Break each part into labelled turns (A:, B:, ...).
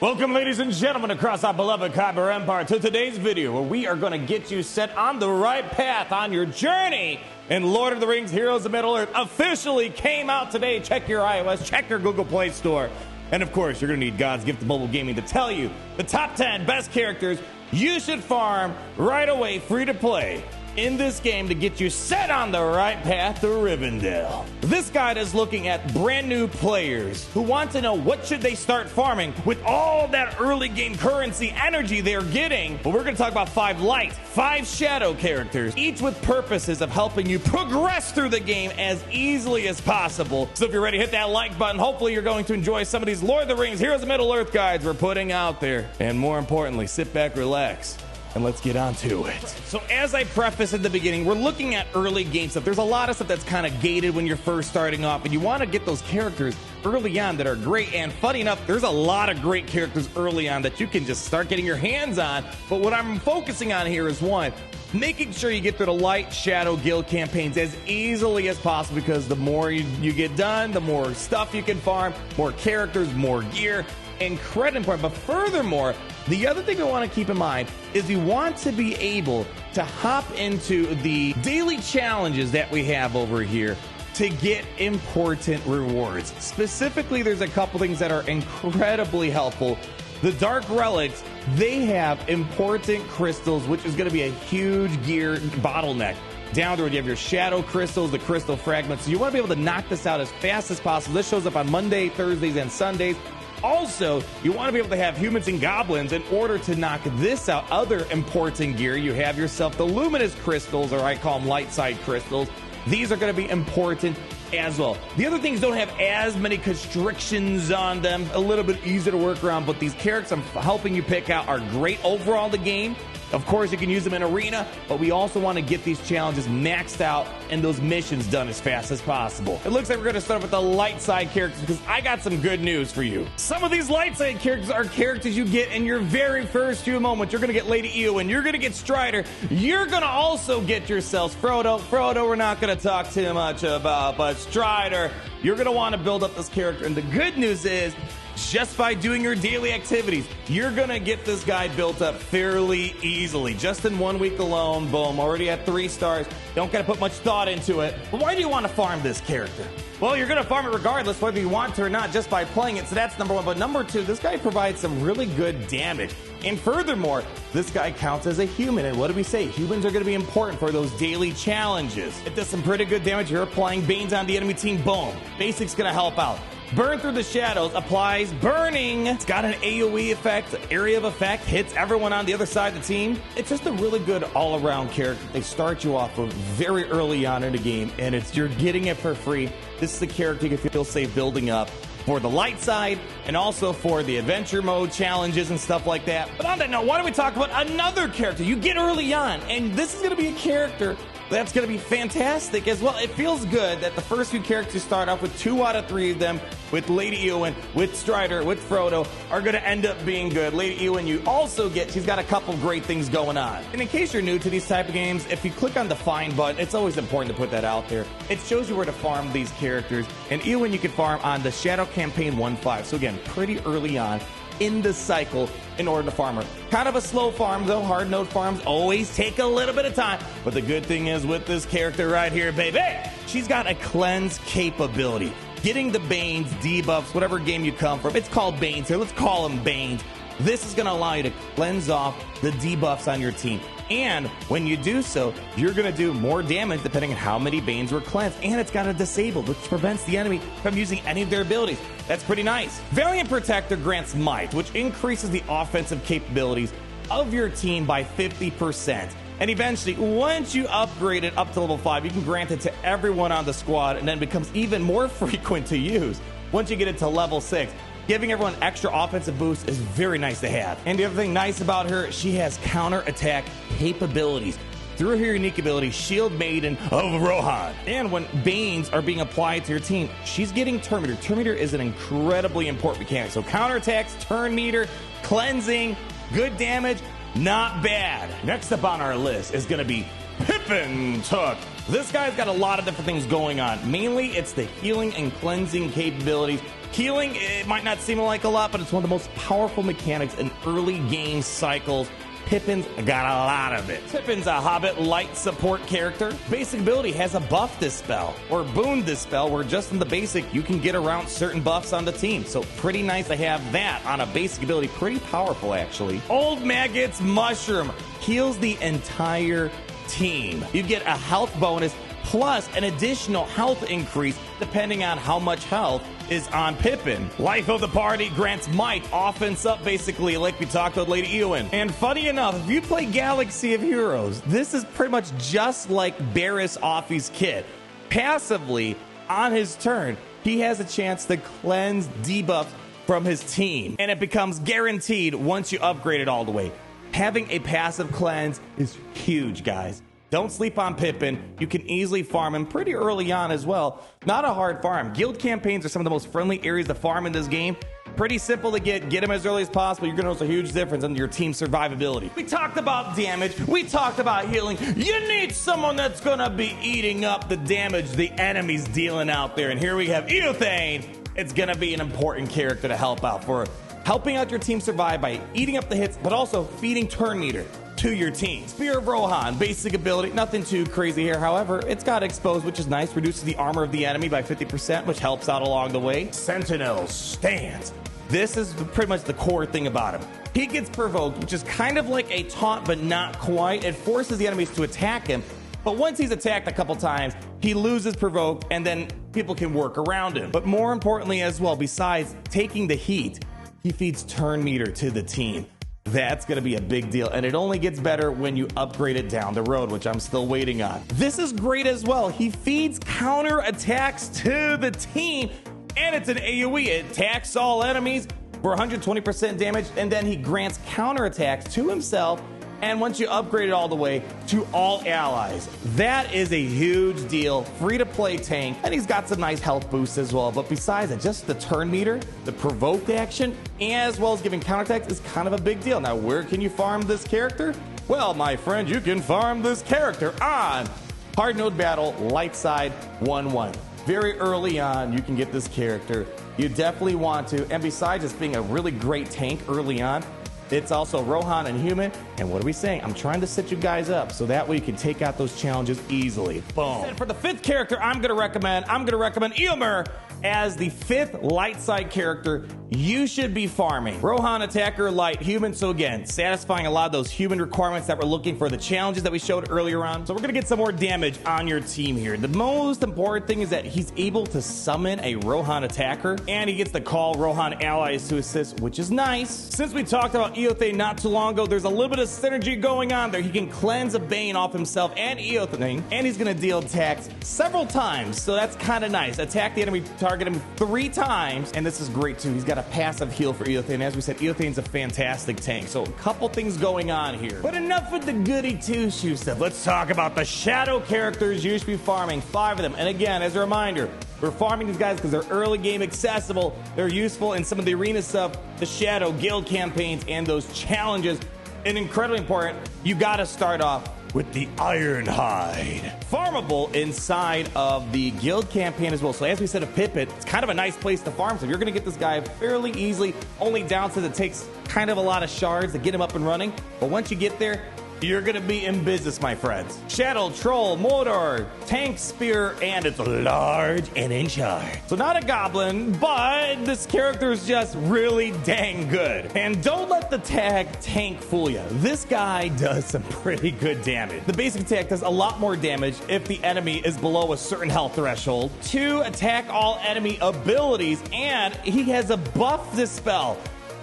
A: Welcome, ladies and gentlemen, across our beloved Kyber Empire to today's video, where we are going to get you set on the right path on your journey. And Lord of the Rings Heroes of Middle-earth officially came out today. Check your iOS, check your Google Play Store. And of course, you're going to need God's Gift of Mobile Gaming to tell you the top 10 best characters you should farm right away, free to play, in this game to get you set on the right path to Rivendell. This guide is looking at brand new players who want to know what should they start farming with all that early game currency energy they're getting. But we're going to talk about 5 light, 5 shadow characters, each with purposes of helping you progress through the game as easily as possible. So if you're ready, hit that like button. Hopefully you're going to enjoy some of these Lord of the Rings Heroes of Middle-earth guides we're putting out there. And more importantly, sit back, relax, and let's get on to it. So as I preface at the beginning, we're looking at early game stuff. There's a lot of stuff that's kind of gated when you're first starting off, and you want to get those characters early on that are great. And funny enough, there's a lot of great characters early on that you can just start getting your hands on. But what I'm focusing on here is, one, making sure you get through the light shadow guild campaigns as easily as possible, because the more you get done, the more stuff you can farm, more characters, more gear. Incredibly important. But furthermore, the other thing we want to keep in mind is we want to be able to hop into the daily challenges that we have over here to get important rewards. Specifically, there's a couple things that are incredibly helpful. The Dark Relics, they have important crystals, which is going to be a huge gear bottleneck. Down the road, you have your shadow crystals, the crystal fragments. So you want to be able to knock this out as fast as possible. This shows up on Monday, Thursdays, and Sundays. Also, you want to be able to have humans and goblins in order to knock this out. Other important gear, you have yourself the luminous crystals, or I call them light side crystals. These are going to be important as well. The other things don't have as many constrictions on them, a little bit easier to work around, but these characters I'm helping you pick out are great overall in the game. Of course, you can use them in arena, but we also want to get these challenges maxed out and those missions done as fast as possible. It looks like we're going to start with the light side characters, because I got some good news for you. Some of these light side characters are characters you get in your very first few moments. You're going to get Lady Eowyn, you're going to get Strider, you're going to also get yourselves Frodo, we're not going to talk too much about, but Strider, you're going to want to build up this character. And the good news is, just by doing your daily activities, you're going to get this guy built up fairly easily. Just in 1 week alone, boom, already at 3 stars. Don't got to put much thought into it. But why do you want to farm this character? Well, you're going to farm it regardless, whether you want to or not, just by playing it. So that's number one. But number two, this guy provides some really good damage. And furthermore, this guy counts as a human. And what do we say? Humans are going to be important for those daily challenges. It does some pretty good damage. You're applying Banes on the enemy team. Boom. Basic's going to help out. Burn through the shadows, applies burning. It's got an AoE effect, area of effect, hits everyone on the other side of the team. It's just a really good all-around character. They start you off with very early on in the game, and you're getting it for free. This is the character you can feel safe building up for the light side and also for the adventure mode challenges and stuff like that. But on that note, why don't we talk about another character you get early on? And this is going to be a character that's going to be fantastic as well. It feels good that the first few characters start off with 2 out of 3 of them, with Lady Eowyn, with Strider, with Frodo, are going to end up being good. Lady Eowyn, you also get, she's got a couple great things going on. And in case you're new to these type of games, if you click on the find button, it's always important to put that out there. It shows you where to farm these characters. And Eowyn, you can farm on the Shadow Campaign 1.5. So again, pretty early on in the cycle in order to farm her. Kind of a slow farm though. Hard node farms always take a little bit of time. But the good thing is with this character right here, baby, she's got a cleanse capability. Getting the Banes, debuffs, whatever game you come from. It's called Banes here. Let's call them Banes. This is going to allow you to cleanse off the debuffs on your team. And when you do so, you're going to do more damage depending on how many Banes were cleansed. And it's got a disabled, which prevents the enemy from using any of their abilities. That's pretty nice. Valiant Protector grants might, which increases the offensive capabilities of your team by 50%. And eventually, once you upgrade it up to level 5, you can grant it to everyone on the squad, and then it becomes even more frequent to use once you get it to level 6. Giving everyone extra offensive boost is very nice to have. And the other thing nice about her, she has counter-attack capabilities through her unique ability, Shield Maiden of Rohan. And when Banes are being applied to your team, she's getting Turn Meter. Turn Meter is an incredibly important mechanic. So counterattacks, Turn Meter, cleansing, good damage, not bad. Next up on our list is going to be Pippin took. This guy's got a lot of different things going on. Mainly, it's the healing and cleansing capabilities. Healing, it might not seem like a lot, but it's one of the most powerful mechanics in early game cycles. Pippin's got a lot of it. Pippin's a Hobbit light support character. Basic ability has a buff dispel or boon dispel, where just in the basic you can get around certain buffs on the team. So pretty nice to have that on a basic ability. Pretty powerful, actually. Old Maggot's Mushroom heals the entire team. You get a health bonus plus an additional health increase depending on how much health is on Pippin. Life of the party grants might, offense up, basically, like we talked about Lady Eowyn. And funny enough, if you play Galaxy of Heroes, this is pretty much just like Barris Offie's kit. Passively, on his turn, he has a chance to cleanse debuffs from his team, and it becomes guaranteed once you upgrade it all the way. Having a passive cleanse is huge, guys. Don't sleep on Pippin. You can easily farm him pretty early on as well. Not a hard farm. Guild campaigns are some of the most friendly areas to farm in this game. Pretty simple to get him as early as possible. You're going to notice a huge difference in your team's survivability. We talked about damage. We talked about healing. You need someone that's going to be eating up the damage the enemy's dealing out there. And here we have Eothane. It's going to be an important character to help out for helping out your team survive by eating up the hits, but also feeding turn meter to your team. Spear of Rohan, basic ability, nothing too crazy here. However, it's got exposed, which is nice. Reduces the armor of the enemy by 50%, which helps out along the way. Sentinel stance. This is pretty much the core thing about him. He gets provoked, which is kind of like a taunt, but not quite. It forces the enemies to attack him. But once he's attacked a couple times, he loses provoke, and then people can work around him. But more importantly as well, besides taking the heat, he feeds turn meter to the team. That's going to be a big deal, and it only gets better when you upgrade it down the road, which I'm still waiting on. This is great as well. He feeds counter attacks to the team, and it's an AoE. It attacks all enemies for 120% damage, and then he grants counter attacks to himself, and once you upgrade it all the way, to all allies. That is a huge deal. Free to play tank, and he's got some nice health boosts as well. But besides it, just the turn meter, the provoked action, as well as giving counterattacks is kind of a big deal. Now, where can you farm this character? Well, my friend, you can farm this character on Hard Node Battle, Light Side 1-1. Very early on, you can get this character. You definitely want to. And besides just being a really great tank early on, it's also Rohan and human. And what are we saying? I'm trying to set you guys up so that way you can take out those challenges easily. Boom. And for the fifth character I'm going to recommend Eomer as the fifth light side character you should be farming. Rohan, attacker, light, human. So again, satisfying a lot of those human requirements that we're looking for, the challenges that we showed earlier on. So we're going to get some more damage on your team here. The most important thing is that he's able to summon a Rohan attacker, and he gets to call Rohan allies to assist, which is nice. Since we talked about Eothane not too long ago, there's a little bit of synergy going on there. He can cleanse a Bane off himself and Eothane, and he's going to deal attacks several times, so that's kind of nice. Attack the enemy, target him 3 times, and this is great too. He's got a passive heal for Eothane. As we said, Eothane's a fantastic tank, so a couple things going on here. But enough with the goody two-shoes stuff. Let's talk about the shadow characters you should be farming. 5 of them. And again, as a reminder, we're farming these guys because they're early game accessible. They're useful in some of the arena stuff, the shadow guild campaigns, and those challenges. And incredibly important, you got to start off with the Ironhide. Farmable inside of the guild campaign as well. So as we said, a Pippin, it's kind of a nice place to farm. So you're going to get this guy fairly easily. Only downside, it takes kind of a lot of shards to get him up and running. But once you get there, you're going to be in business, my friends. Shadow, Troll, Mordor, Tank, Spear, and it's large and in charge. So not a goblin, but this character is just really dang good. And don't let the tag tank fool you. This guy does some pretty good damage. The basic attack does a lot more damage if the enemy is below a certain health threshold. 2, attack all enemy abilities, and he has a buff dispel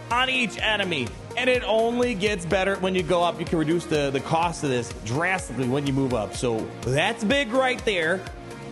A: on each enemy. And it only gets better when you go up. You can reduce the cost of this drastically when you move up. So that's big right there.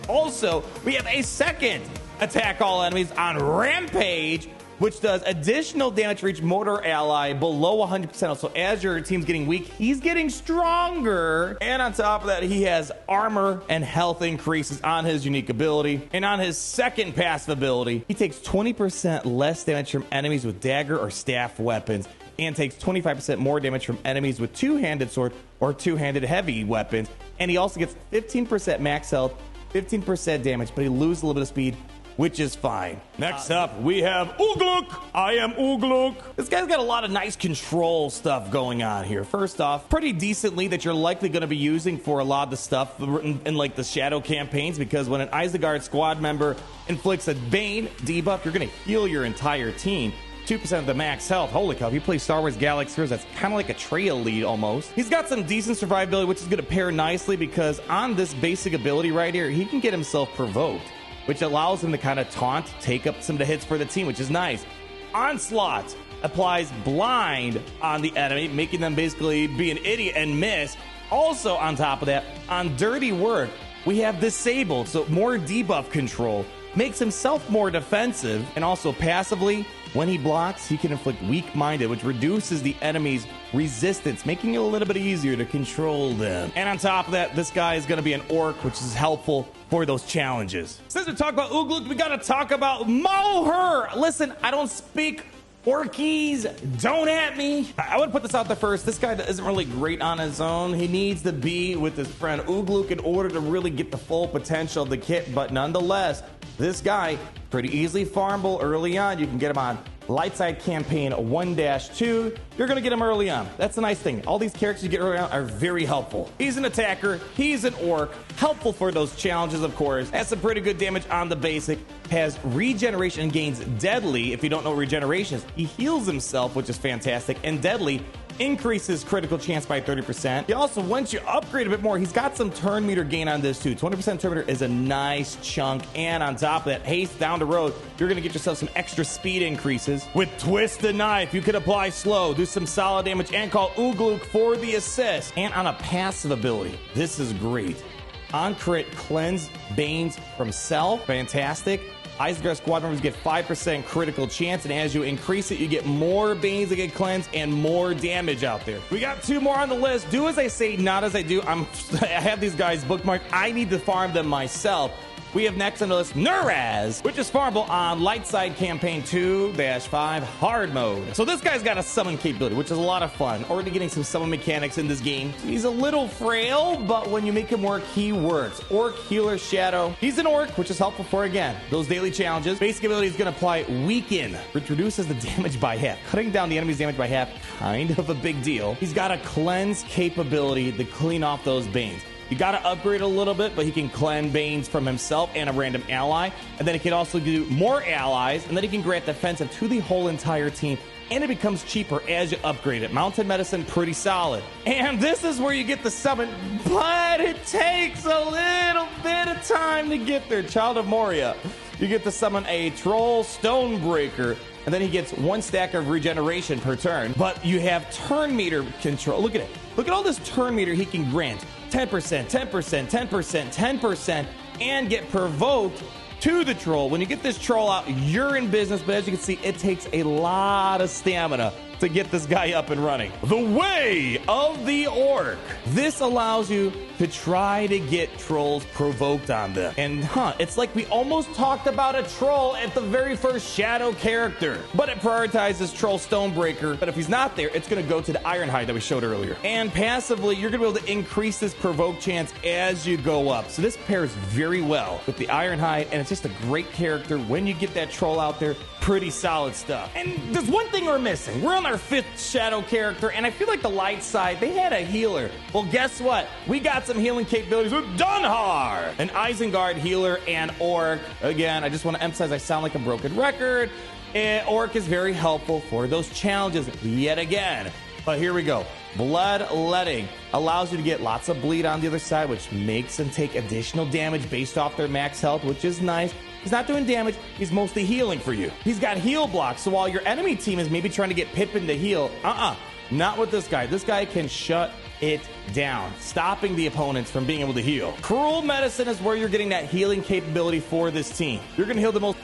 A: Also, we have a second attack all enemies on Rampage, which does additional damage for each mortar ally below 100%. So as your team's getting weak, he's getting stronger. And on top of that, he has armor and health increases on his unique ability. And on his second passive ability, he takes 20% less damage from enemies with dagger or staff weapons, and takes 25% more damage from enemies with two-handed sword or two-handed heavy weapons. And he also gets 15% max health, 15% damage, but he loses a little bit of speed, which is fine. Next up, we have Ugluk. I am Ugluk. This guy's got a lot of nice control stuff going on here. First off, pretty decently that you're likely going to be using for a lot of the stuff in like the shadow campaigns, because when an Isengard squad member inflicts a Bane debuff, you're going to heal your entire team. 2% of the max health. Holy cow, if you play Star Wars Galaxy Heroes, that's kind of like a trail lead almost. He's got some decent survivability, which is going to pair nicely because on this basic ability right here, he can get himself provoked, which allows him to kind of taunt, take up some of the hits for the team, which is nice. Onslaught applies blind on the enemy, making them basically be an idiot and miss. Also on top of that, on Dirty Work, we have Disabled, so more debuff control. Makes himself more defensive, and also passively, when he blocks, he can inflict Weak-Minded, which reduces the enemy's resistance, making it a little bit easier to control them. And on top of that, this guy is going to be an Orc, which is helpful for those challenges. Since we talk about Ugluk, we got to talk about Moher. Listen, I don't speak Orkies, don't at me. I would put this out there first. This guy isn't really great on his own. He needs to be with his friend Ugluk in order to really get the full potential of the kit, but nonetheless, this guy, pretty easily farmable early on. You can get him on Lightside Campaign 1-2. You're going to get him early on. That's the nice thing. All these characters you get early on are very helpful. He's an attacker. He's an Orc. Helpful for those challenges, of course. Has some pretty good damage on the basic. Has regeneration and gains Deadly. If you don't know what regeneration is, he heals himself, which is fantastic. And Deadly increases critical chance by 30%. He also, once you upgrade a bit more, he's got some turn meter gain on this too. 20% turn meter is a nice chunk. And on top of that, haste down the road, you're going to get yourself some extra speed increases. With Twist the Knife, you could apply slow, do some solid damage, and call Ugluk for the assist. And on a passive ability, this is great. On crit, cleanse Banes from self. Fantastic. Isengard squad members get 5% critical chance, and as you increase it, you get more Banes that get cleansed and more damage out there. We got two more on the list. Do as I say, not as I do. I have these guys bookmarked. I need to farm them myself. We have next on the list Nuraz, which is farmable on Lightside Campaign 2-5 Hard Mode. So this guy's got a summon capability, which is a lot of fun. Already getting some summon mechanics in this game. He's a little frail, but when you make him work, he works. Orc, Healer, Shadow. He's an Orc, which is helpful for, again, those daily challenges. Basic ability is going to apply Weaken, which reduces the damage by half. Cutting down the enemy's damage by half, kind of a big deal. He's got a Cleanse capability to clean off those Banes. You got to upgrade a little bit, but he can cleanse Banes from himself and a random ally. And then he can also do more allies, and then he can grant defensive to the whole entire team. And it becomes cheaper as you upgrade it. Mountain Medicine, pretty solid. And this is where you get the summon, but it takes a little bit of time to get there. Child of Moria. You get to summon a Troll Stonebreaker, and then he gets 1 stack of regeneration per turn. But you have turn meter control. Look at it. Look at all this turn meter he can grant. 10%, 10%, 10%, 10%, and get provoked to the troll. When you get this troll out, you're in business, but as you can see, it takes a lot of stamina to get this guy up and running. The Way of the Orc. This allows you to try to get trolls provoked on them. And it's like we almost talked about a troll at the very first Shadow character, but it prioritizes Troll Stonebreaker. But if he's not there, it's going to go to the Ironhide that we showed earlier. And passively, you're going to be able to increase this provoke chance as you go up. So this pairs very well with the Ironhide, and it's just a great character when you get that troll out there. Pretty solid stuff. And there's one thing we're missing. We're on our 5th Shadow character, and I feel like the light side, they had a healer. Well, guess what? We got some healing capabilities with Dunhar, an Isengard healer and Orc. Again, I just want to emphasize I sound like a broken record. Orc is very helpful for those challenges yet again. But here we go. Bloodletting allows you to get lots of bleed on the other side, which makes them take additional damage based off their max health, which is nice. He's not doing damage, he's mostly healing for you. He's got heal blocks, so while your enemy team is maybe trying to get Pippin to heal, not with this guy. This guy can shut it down, stopping the opponents from being able to heal. Cruel Medicine is where you're getting that healing capability for this team. You're going to heal the most...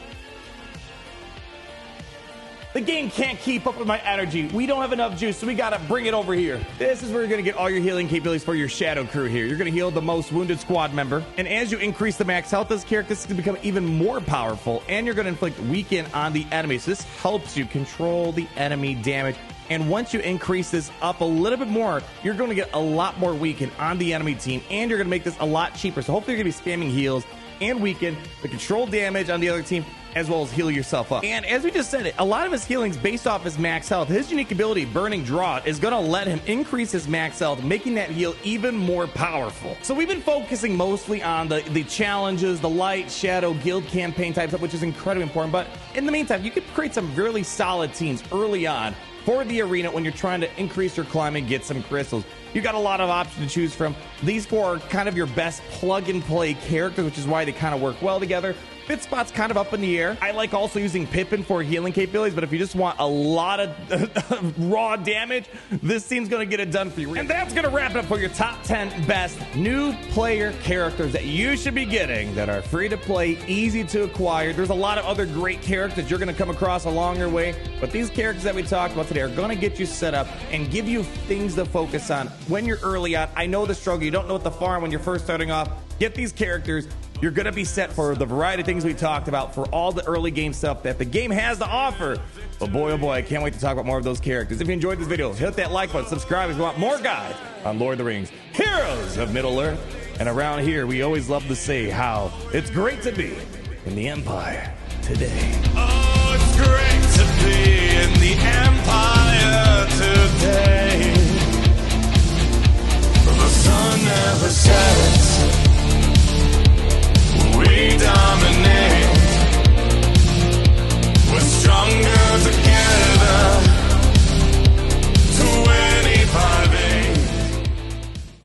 A: The game can't keep up with my energy. We don't have enough juice, so we gotta bring it over here. This is where you're gonna get all your healing capabilities for your Shadow crew here. You're gonna heal the most wounded squad member. And as you increase the max health of this character, this is gonna become even more powerful, and you're gonna inflict weaken on the enemy. So this helps you control the enemy damage And once you increase this up a little bit more, you're going to get a lot more weaken on the enemy team, and you're going to make this a lot cheaper. So hopefully you're going to be spamming heals and weaken the control damage on the other team, as well as heal yourself up. And as we just said, a lot of his healing's based off his max health. His unique ability, Burning Drought, is going to let him increase his max health, making that heal even more powerful. So we've been focusing mostly on the challenges, the light, shadow, guild campaign type stuff, which is incredibly important. But in the meantime, you could create some really solid teams early on for the arena when you're trying to increase your climb and get some crystals. You got a lot of options to choose from. These four are kind of your best plug and play characters, which is why they kind of work well together. Fit spot's kind of up in the air. I like also using Pippin for healing capabilities, but if you just want a lot of raw damage, this team's going to get it done for you. And that's going to wrap it up for your top 10 best new player characters that you should be getting that are free to play, easy to acquire. There's a lot of other great characters you're going to come across along your way, but these characters that we talked about today are going to get you set up and give you things to focus on when you're early on. I know the struggle. You don't know what to farm when you're first starting off. Get these characters. You're going to be set for the variety of things we talked about, for all the early game stuff that the game has to offer. But boy, oh boy, I can't wait to talk about more of those characters. If you enjoyed this video, hit that like button, subscribe if you want more guides on Lord of the Rings, Heroes of Middle-earth. And around here, we always love to say how it's great to be in the Empire today. Oh, it's great to be in the Empire today.